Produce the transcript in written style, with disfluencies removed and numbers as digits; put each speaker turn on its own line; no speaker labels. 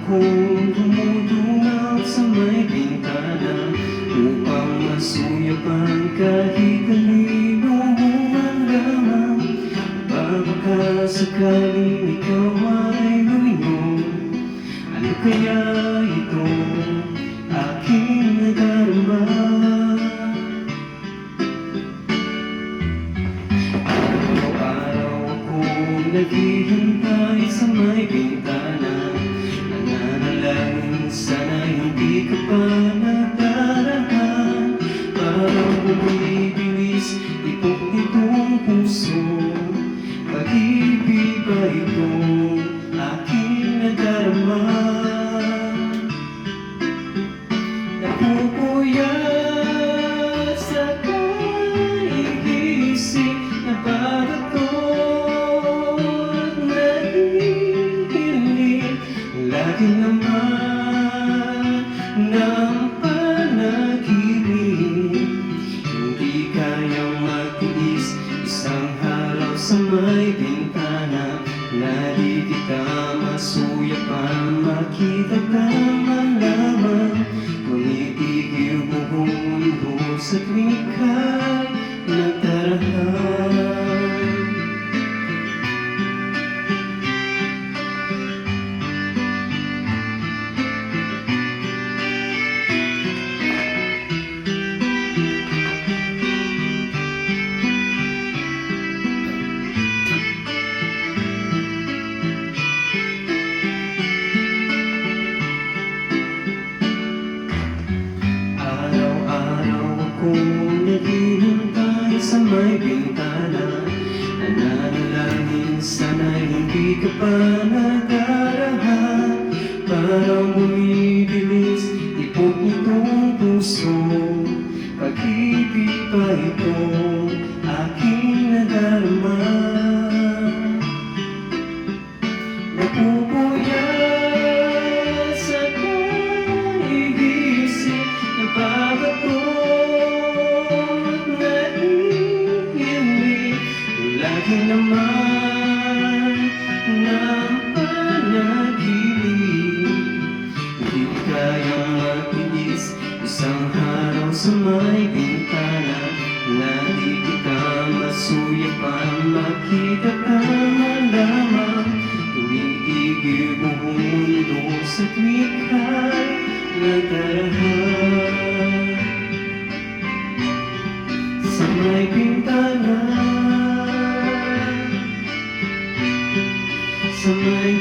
akong dumudungaw sa may bintana upang masuyapan kahit kanino man lamang. Baka sakaling ikaw ay humingon, ano kaya ito aking nadarama? Araw-araw akong naghihintay sa may bintana, nananalangin sana hindi ka pa nagdarahan. Parang bumibilis tipok nitong puso, pag-ibig ba itong aking nadarama? Napupuyat sa kaiisip na pagatot na hinihiling lagi naman ng panaginip. Hindi kayang magtiis isang araw sa may bintana na di kita masuyapan, makita ka man lamang. Umitigil buong mundo sa tuwing ika'y nagdarahan. Kung naghihintay sa may bintana, nananalangin sana'y hindi ka pa nagdarahan. Parang bumibilis tipok nitong puso, pag-ibig pa itong aking nadarama. Napupuyat sa kaiisip na pagatot lagi naman ng panaginip. Hindi kayang magtiis isang araw sa may bintana na di kita masuyapan, makita ka man lamang. Tumitigil buong mundo sa tuwing ika'y nagdarahan. Sa may bintana, sa may